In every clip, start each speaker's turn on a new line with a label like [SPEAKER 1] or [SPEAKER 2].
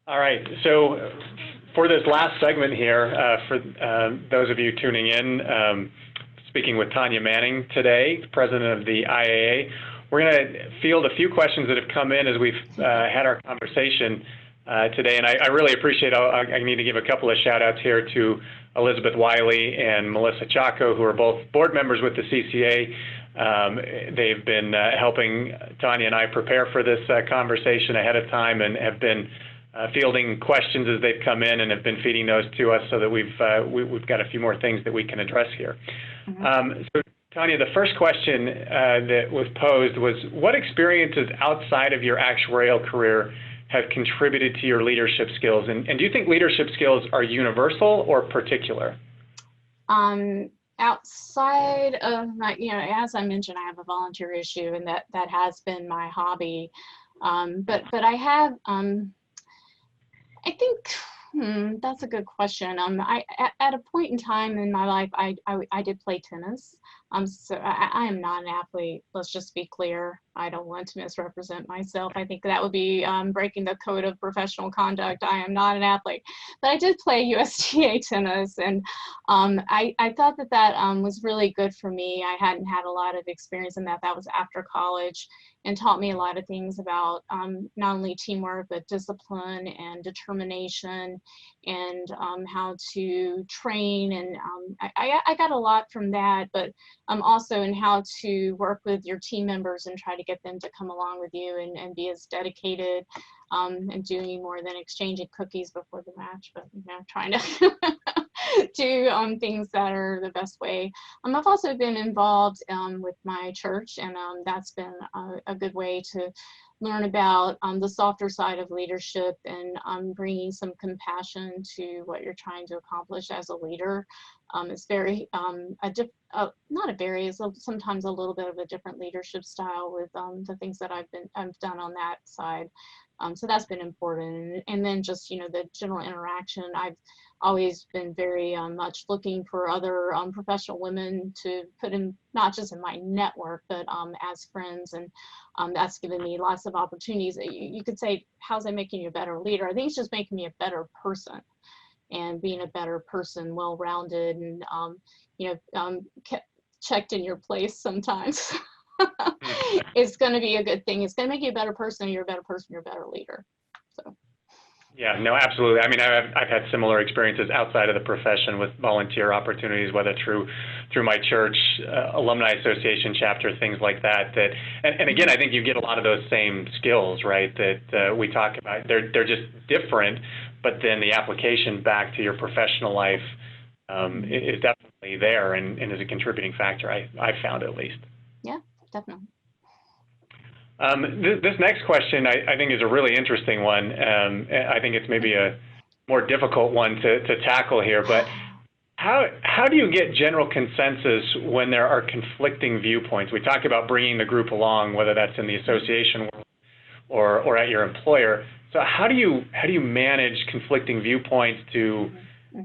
[SPEAKER 1] All right. So for this last segment here, for those of you tuning in, speaking with Tonya Manning today, president of the IAA, we're going to field a few questions that have come in as we've had our conversation today. And I really appreciate it. I need to give a couple of shout outs here to Elizabeth Wiley and Melissa Chaco, who are both board members with the CCA. They've been helping Tonya and I prepare for this conversation ahead of time and have been fielding questions as they've come in and have been feeding those to us so that we've got a few more things that we can address here. So Tonya, the first question that was posed was, what experiences outside of your actuarial career have contributed to your leadership skills? And do you think leadership skills are universal or particular?
[SPEAKER 2] Outside of my, as I mentioned, I have a volunteer issue, and that has been my hobby. But I have, I think that's a good question. At a point in time in my life, I did play tennis. So I am not an athlete. Let's just be clear. I don't want to misrepresent myself. I think that would be breaking the code of professional conduct. I am not an athlete, but I did play USTA tennis, and I thought that was really good for me. I hadn't had a lot of experience in that. That was after college, and taught me a lot of things about not only teamwork, but discipline and determination, and how to train. And I got a lot from that, but also in how to work with your team members and try to get them to come along with you and be as dedicated and doing more than exchanging cookies before the match, but trying to do things that are the best way. I've also been involved with my church, and that's been a good way to learn about the softer side of leadership and bringing some compassion to what you're trying to accomplish as a leader. It's very sometimes a little bit of a different leadership style with the things that I've done on that side. So that's been important. And then just, the general interaction. I've always been very much looking for other professional women to put in, not just in my network, but as friends. And that's given me lots of opportunities. You could say, how's that making you a better leader? I think it's just making me a better person, and being a better person, well-rounded, and checked in your place sometimes. It's going to be a good thing. It's going to make you a better person. You're a better person. You're a better leader. So.
[SPEAKER 1] Yeah, no, absolutely. I mean, I've had similar experiences outside of the profession with volunteer opportunities, whether through my church, alumni association chapter, things like that. And again, I think you get a lot of those same skills, right? That we talk about. They're just different, but then the application back to your professional life is definitely there and is a contributing factor. I've found, at least.
[SPEAKER 2] Yeah, definitely.
[SPEAKER 1] This next question I think is a really interesting one. I think it's maybe a more difficult one to tackle here, but how do you get general consensus when there are conflicting viewpoints? We talk about bringing the group along, whether that's in the association or at your employer. So how do you manage conflicting viewpoints to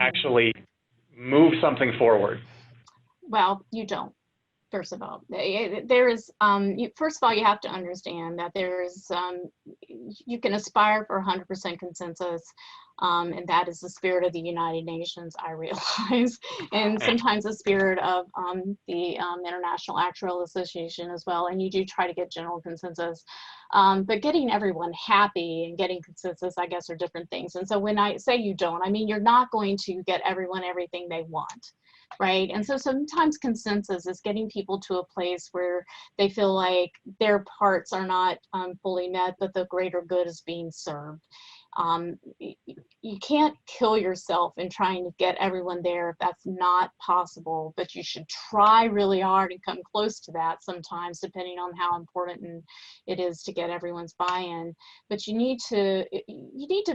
[SPEAKER 1] actually move something forward?
[SPEAKER 2] Well, you don't. First of all, there is, first of all, you have to understand that there is, you can aspire for 100% consensus, and that is the spirit of the United Nations, I realize, and sometimes the spirit of the International Actuarial Association as well, and you do try to get general consensus, but getting everyone happy and getting consensus, I guess, are different things. And so when I say you don't, I mean you're not going to get everyone everything they want. Right. And so sometimes consensus is getting people to a place where they feel like their parts are not fully met, but the greater good is being served. You can't kill yourself in trying to get everyone there if that's not possible, but you should try really hard and come close to that sometimes, depending on how important it is to get everyone's buy-in. But you need to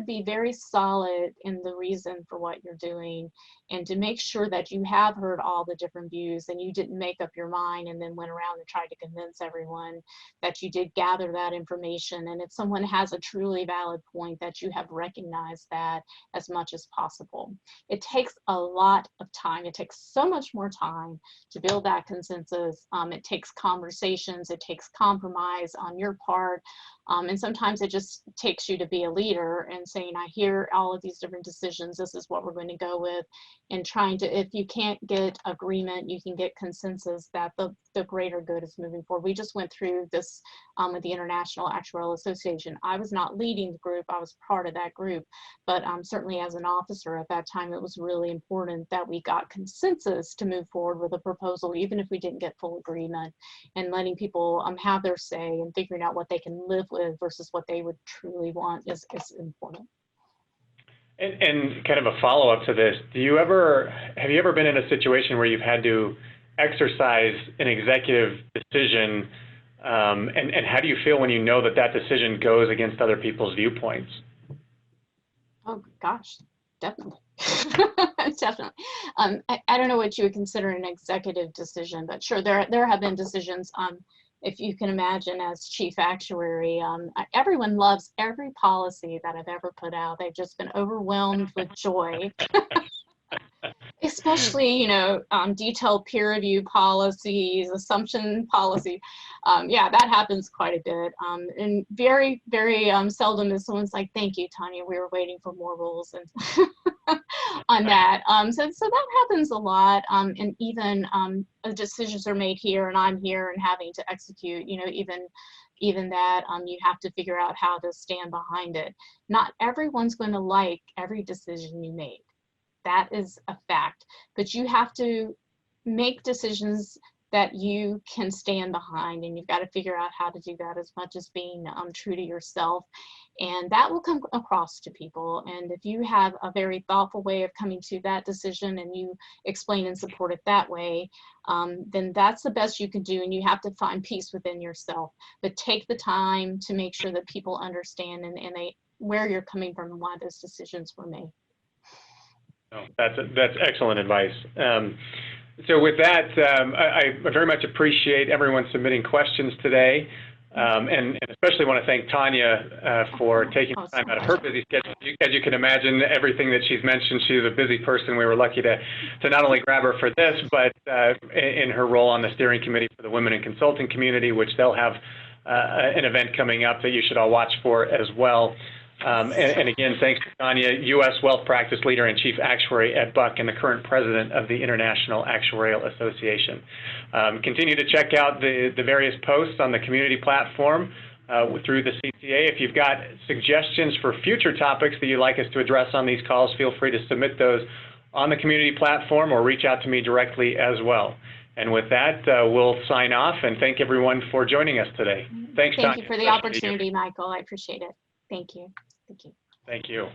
[SPEAKER 2] be very solid in the reason for what you're doing, and to make sure that you have heard all the different views and you didn't make up your mind and then went around and tried to convince everyone, that you did gather that information. And if someone has a truly valid point, that you have recognized that as much as possible. It takes a lot of time. It takes so much more time to build that consensus. It takes conversations. It takes compromise on your part. And sometimes it just takes you to be a leader together and saying, I hear all of these different decisions, this is what we're going to go with, and trying to, if you can't get agreement, you can get consensus that the greater good is moving forward. We just went through this with the International Actuarial Association. I was not leading the group, I was part of that group, but certainly as an officer at that time, it was really important that we got consensus to move forward with a proposal, even if we didn't get full agreement, and letting people have their say and figuring out what they can live with versus what they would truly want is important.
[SPEAKER 1] And kind of a follow-up to this, have you ever been in a situation where you've had to exercise an executive decision, and how do you feel when you know that that decision goes against other people's viewpoints?
[SPEAKER 2] Oh gosh, definitely. Definitely. I don't know what you would consider an executive decision, but sure, there have been decisions. If you can imagine, as chief actuary, everyone loves every policy that I've ever put out. They've just been overwhelmed with joy. Especially, you know, detailed peer review policies, assumption policy. Yeah, that happens quite a bit. And very, very seldom is someone's like, thank you, Tonya, we were waiting for more rules and on that. So that happens a lot. And even decisions are made here and I'm here and having to execute, you know, even that, you have to figure out how to stand behind it. Not everyone's going to like every decision you make. That is a fact, but you have to make decisions that you can stand behind, and you've got to figure out how to do that as much as being true to yourself, and that will come across to people. And if you have a very thoughtful way of coming to that decision and you explain and support it that way, then that's the best you can do, and you have to find peace within yourself. But take the time to make sure that people understand and they where you're coming from and why those decisions were made.
[SPEAKER 1] Oh, that's excellent advice. So with that, I very much appreciate everyone submitting questions today, and especially want to thank Tonya for taking time out of her busy schedule. As you can imagine, everything that she's mentioned, she's a busy person. We were lucky to not only grab her for this, but in her role on the steering committee for the Women in Consulting community, which they'll have an event coming up that you should all watch for as well. And again, thanks to Tonya, U.S. Wealth Practice Leader and Chief Actuary at Buck and the current President of the International Actuarial Association. Continue to check out the various posts on the community platform through the CCA. If you've got suggestions for future topics that you'd like us to address on these calls, feel free to submit those on the community platform or reach out to me directly as well. And with that, we'll sign off and thank everyone for joining us today. Thanks, Tonya.
[SPEAKER 2] Thank you for the opportunity, Michael. I appreciate it. Thank you. Thank you.
[SPEAKER 1] Thank you.